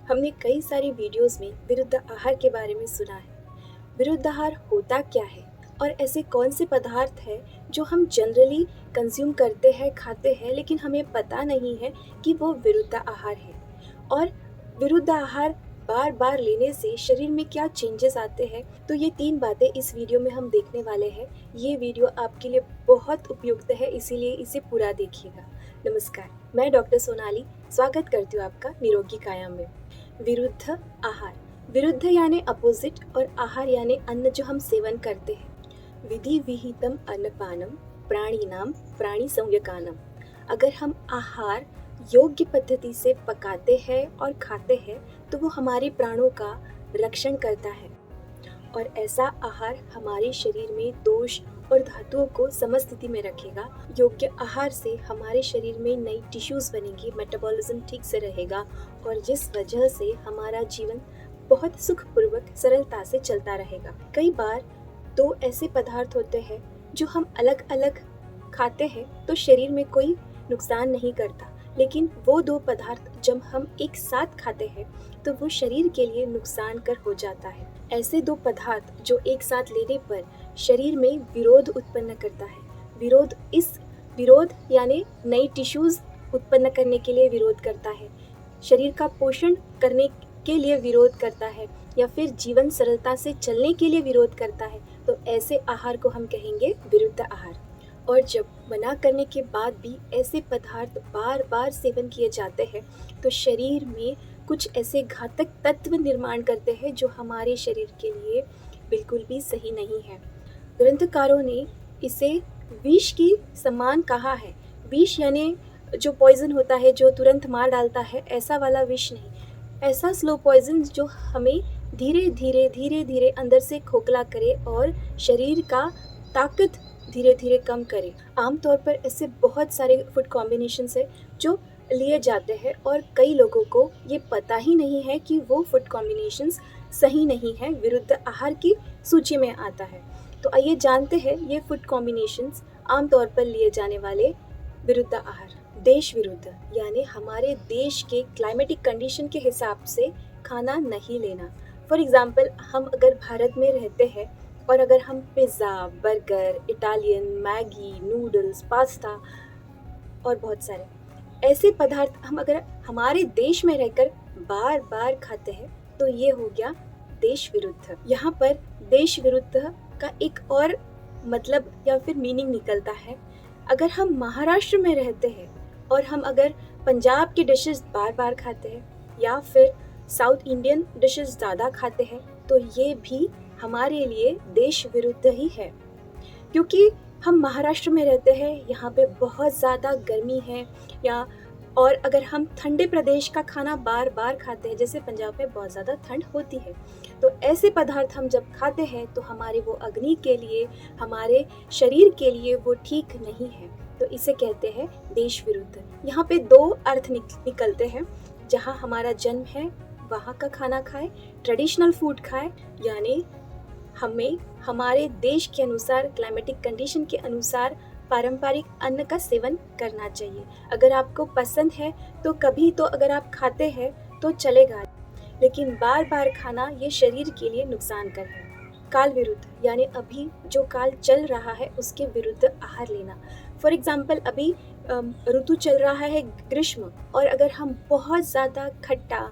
हमने कई सारी वीडियोस में विरुद्ध आहार के बारे में सुना है। विरुद्ध आहार होता क्या है और ऐसे कौन से पदार्थ हैं जो हम जनरली कंज्यूम करते हैं, खाते हैं, लेकिन हमें पता नहीं है कि वो विरुद्ध आहार है। और विरुद्ध आहार बार बार लेने से शरीर में क्या चेंजेस आते हैं, तो ये 3 बातें इस वीडियो में हम देखने वाले हैं। ये वीडियो आपके लिए बहुत उपयुक्त है, इसीलिए इसे पूरा देखिएगा। नमस्कार, मैं डॉक्टर सोनाली स्वागत करती हूँ आपका निरोगी काया में। विरुद्ध आहार, विरुद्ध यानी अपोजिट और आहार यानी अन्न जो हम सेवन करते हैं। विधि विहितम अन्नपानम प्राणिनाम प्राणी संयकानम। अगर हम आहार योग्य पद्धति से पकाते हैं और खाते हैं तो वो हमारे प्राणों का रक्षण करता है और ऐसा आहार हमारे शरीर में दोष और धातुओं को समस्थिति में रखेगा। योग्य आहार से हमारे शरीर में नई टिश्यूज बनेंगी, मेटाबॉलिज्म ठीक से रहेगा और जिस वजह से हमारा जीवन बहुत सुखपूर्वक सरलता से चलता रहेगा। कई बार 2 ऐसे पदार्थ होते हैं जो हम अलग अलग खाते हैं तो शरीर में कोई नुकसान नहीं करता, लेकिन वो 2 पदार्थ जब हम एक साथ खाते हैं तो वो शरीर के लिए नुकसान कर हो जाता है। ऐसे 2 पदार्थ जो एक साथ लेने पर शरीर में विरोध उत्पन्न करता है। विरोध यानी नई टिश्यूज उत्पन्न करने के लिए विरोध करता है, शरीर का पोषण करने के लिए विरोध करता है या फिर जीवन सरलता से चलने के लिए विरोध करता है। तो ऐसे आहार को हम कहेंगे विरुद्ध आहार। और जब मना करने के बाद भी ऐसे पदार्थ बार बार सेवन किए जाते हैं तो शरीर में कुछ ऐसे घातक तत्व निर्माण करते हैं जो हमारे शरीर के लिए बिल्कुल भी सही नहीं है। ग्रंथकारों ने इसे विष की समान कहा है। विष यानी जो पॉइजन होता है जो तुरंत मार डालता है, ऐसा वाला विष नहीं, ऐसा स्लो पॉइजन जो हमें धीरे धीरे अंदर से खोखला करे और शरीर का ताकत धीरे धीरे कम करे। आमतौर पर ऐसे बहुत सारे फूड कॉम्बिनेशंस है जो लिए जाते हैं और कई लोगों को ये पता ही नहीं है कि वो फूड कॉम्बिनेशंस सही नहीं है, विरुद्ध आहार की सूची में आता है। तो आइए जानते हैं ये फूड कॉम्बिनेशंस आमतौर पर लिए जाने वाले विरुद्ध आहार। देश विरुद्ध यानी हमारे देश के क्लाइमेटिक कंडीशन के हिसाब से खाना नहीं लेना। फॉर एग्जाम्पल, हम अगर भारत में रहते हैं और अगर हम pizza, burger, Italian, Maggi, noodles, pasta और बहुत सारे ऐसे पदार्थ हम अगर हमारे देश में रहकर बार बार खाते हैं तो ये हो गया देश विरुद्ध। यहाँ पर देश विरुद्ध का एक और मतलब या फिर मीनिंग निकलता है। अगर हम महाराष्ट्र में रहते हैं और हम अगर पंजाब की डिशेस बार बार खाते हैं या फिर साउथ इंडियन डिशेस ज़्यादा खाते हैं तो ये भी हमारे लिए देश विरुद्ध ही है, क्योंकि हम महाराष्ट्र में रहते हैं, यहाँ पे बहुत ज़्यादा गर्मी है और अगर हम ठंडे प्रदेश का खाना बार बार खाते हैं, जैसे पंजाब में बहुत ज़्यादा ठंड होती है, तो ऐसे पदार्थ हम जब खाते हैं तो हमारे वो अग्नि के लिए, हमारे शरीर के लिए वो ठीक नहीं है। तो इसे कहते हैं देश विरुद्ध। यहाँ पे 2 अर्थ निकलते हैं। जहाँ हमारा जन्म है वहाँ का खाना खाए, ट्रेडिशनल फूड खाए, यानी हमें हमारे देश के अनुसार, क्लाइमेटिक कंडीशन के अनुसार पारंपरिक अन्न का सेवन करना चाहिए। अगर आपको पसंद है तो कभी तो अगर आप खाते हैं तो चलेगा, लेकिन बार बार खाना ये शरीर के लिए नुकसान कर है। काल विरुद्ध यानी अभी जो काल चल रहा है उसके विरुद्ध आहार लेना। फॉर एग्जाम्पल, अभी ऋतु चल रहा है ग्रीष्म और अगर हम बहुत ज़्यादा खट्टा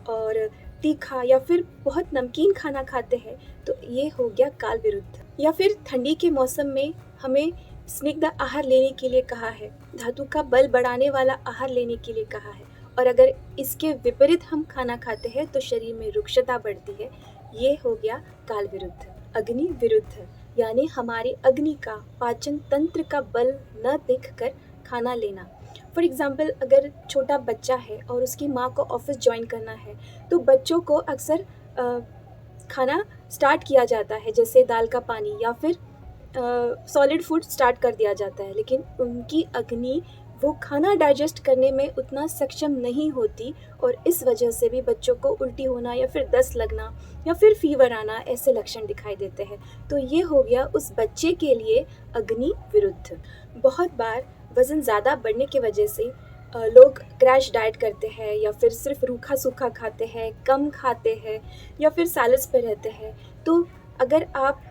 और तीखा या फिर बहुत नमकीन खाना खाते हैं तो ये हो गया काल विरुद्ध। या फिर ठंडी के मौसम में हमें स्निग्ध आहार लेने के लिए कहा है, धातु का बल बढ़ाने वाला आहार लेने के लिए कहा है, और अगर इसके विपरीत हम खाना खाते हैं तो शरीर में रुक्षता बढ़ती है। ये हो गया काल विरुद्ध। अग्नि विरुद्ध यानी हमारी अग्नि का, पाचन तंत्र का बल न देखकर खाना लेना। फॉर एग्जाम्पल, अगर छोटा बच्चा है और उसकी माँ को ऑफिस ज्वाइन करना है तो बच्चों को अक्सर खाना स्टार्ट किया जाता है, जैसे दाल का पानी या फिर सॉलिड फूड स्टार्ट कर दिया जाता है, लेकिन उनकी अग्नि वो खाना डाइजेस्ट करने में उतना सक्षम नहीं होती और इस वजह से भी बच्चों को उल्टी होना या फिर दस्त लगना या फिर फीवर आना ऐसे लक्षण दिखाई देते हैं। तो ये हो गया उस बच्चे के लिए अग्नि विरुद्ध। बहुत बार वज़न ज़्यादा बढ़ने की वजह से लोग क्रैश डाइट करते हैं या फिर सिर्फ रूखा सूखा खाते हैं, कम खाते हैं या फिर सैलड्स पे रहते हैं। तो अगर आप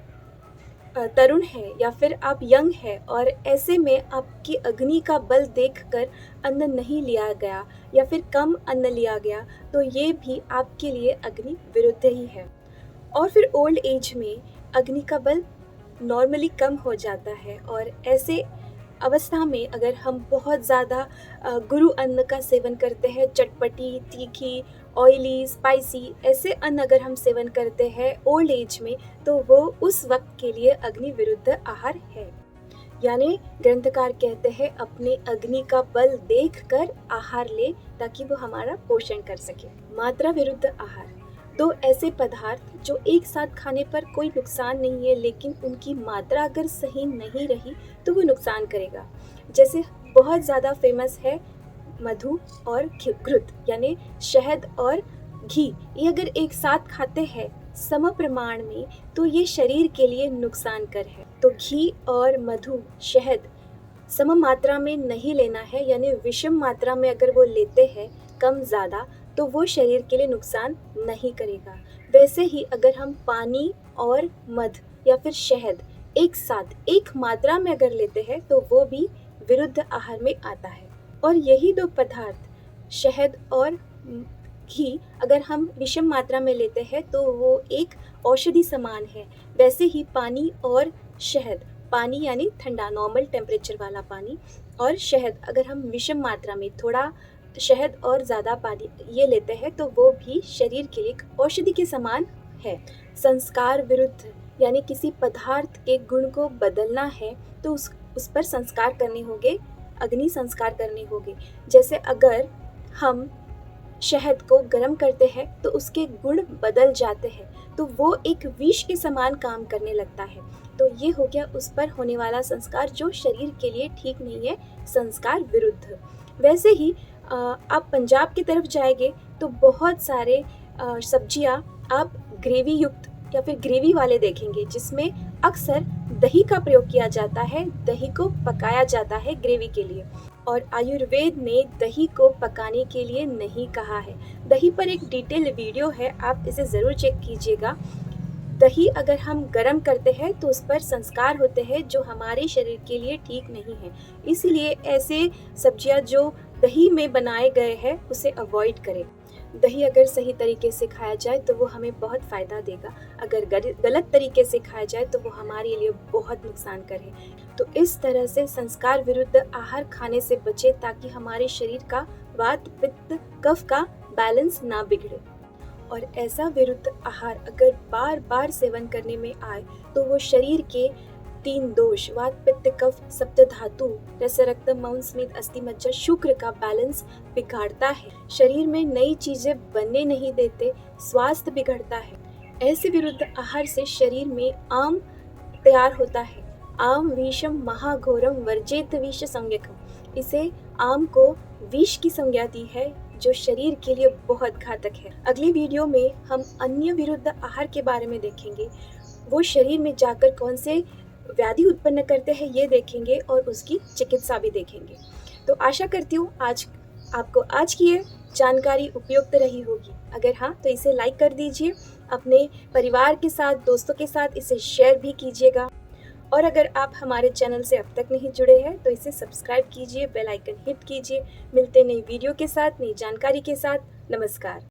तरुण हैं या फिर आप यंग हैं और ऐसे में आपकी अग्नि का बल देखकर अन्न नहीं लिया गया या फिर कम अन्न लिया गया, तो ये भी आपके लिए अग्नि विरुद्ध ही है। और फिर ओल्ड एज में अग्नि का बल नॉर्मली कम हो जाता है और ऐसे अवस्था में अगर हम बहुत ज़्यादा गुरु अन्न का सेवन करते हैं, चटपटी, तीखी, ऑयली, स्पाइसी ऐसे अन्न अगर हम सेवन करते हैं ओल्ड एज में, तो वो उस वक्त के लिए अग्नि विरुद्ध आहार है। यानी ग्रंथकार कहते हैं अपने अग्नि का बल देखकर आहार ले ताकि वो हमारा पोषण कर सके। मात्रा विरुद्ध आहार, दो ऐसे पदार्थ जो एक साथ खाने पर कोई नुकसान नहीं है, लेकिन उनकी मात्रा अगर सही नहीं रही तो वो नुकसान करेगा। जैसे बहुत ज़्यादा फेमस है मधु और घृत यानी शहद और घी। ये अगर एक साथ खाते हैं सम प्रमाण में तो ये शरीर के लिए नुकसान कर है। तो घी और मधु, शहद सम मात्रा में नहीं लेना है, यानी विषम मात्रा में अगर वो लेते हैं कम ज़्यादा तो वो शरीर के लिए नुकसान नहीं करेगा। वैसे ही अगर हम पानी और मध या फिर शहद एक साथ एक मात्रा में अगर लेते हैं तो वो भी विरुद्ध आहार में आता है। और यही दो पदार्थ शहद और घी अगर हम विषम मात्रा में लेते हैं तो वो एक औषधि समान है। वैसे ही पानी और शहद, पानी यानी ठंडा नॉर्मल टेम्परेचर वाला पानी, और शहद अगर हम विषम मात्रा में थोड़ा शहद और ज़्यादा पानी ये लेते हैं तो वो भी शरीर के लिए औषधि के समान है। संस्कार विरुद्ध, यानी किसी पदार्थ के गुण को बदलना है तो उस पर संस्कार करने होंगे, अग्नि संस्कार करने होंगे। जैसे अगर हम शहद को गर्म करते हैं तो उसके गुण बदल जाते हैं तो वो एक विष के समान काम करने लगता है। तो ये हो गया उस पर होने वाला संस्कार जो शरीर के लिए ठीक नहीं है, संस्कार विरुद्ध। वैसे ही आप पंजाब की तरफ जाएंगे तो बहुत सारे सब्जियां आप ग्रेवी युक्त या फिर ग्रेवी वाले देखेंगे जिसमें अक्सर दही का प्रयोग किया जाता है। दही को पकाया जाता है ग्रेवी के लिए, और आयुर्वेद ने दही को पकाने के लिए नहीं कहा है। दही पर एक डिटेल वीडियो है, आप इसे ज़रूर चेक कीजिएगा। दही अगर हम गर्म करते हैं तो उस पर संस्कार होते हैं जो हमारे शरीर के लिए ठीक नहीं है। इसीलिए ऐसे सब्जियां जो दही में बनाए गए हैं उसे अवॉइड करें। दही अगर सही तरीके से खाया जाए तो वो हमें बहुत फ़ायदा देगा, अगर गलत तरीके से खाया जाए तो वो हमारे लिए बहुत नुकसान करे। तो इस तरह से संस्कार विरुद्ध आहार खाने से बचे ताकि हमारे शरीर का वात पित्त कफ का बैलेंस ना बिगड़े। और ऐसा विरुद्ध आहार अगर बार बार सेवन करने में आए तो वो शरीर के 3 दोष वात पित्त कफ सप्त धातु रस रक्त मौन स्मेद अस्थि मज्जा शुक्र का बैलेंस बिगाड़ता है। शरीर में नई चीजें बनने नहीं देते, स्वास्थ्य बिगड़ता है। ऐसे विरुद्ध आहार से शरीर में आम तैयार होता है। आम विषम महाघोरम वर्जेत विष संज्ञकम। इसे आम को विष की संज्ञा दी है जो शरीर के लिए बहुत घातक है। अगली वीडियो में हम अन्य विरुद्ध आहार के बारे में देखेंगे। वो शरीर में जाकर कौन से व्याधि उत्पन्न करते हैं ये देखेंगे और उसकी चिकित्सा भी देखेंगे। तो आशा करती हूँ आपको आज की ये जानकारी उपयुक्त रही होगी। अगर हाँ तो इसे लाइक कर दीजिए, अपने परिवार के साथ, दोस्तों के साथ इसे शेयर भी कीजिएगा। और अगर आप हमारे चैनल से अब तक नहीं जुड़े हैं तो इसे सब्सक्राइब कीजिए, बेल आइकन हिट कीजिए। मिलते नई वीडियो के साथ, नई जानकारी के साथ। नमस्कार।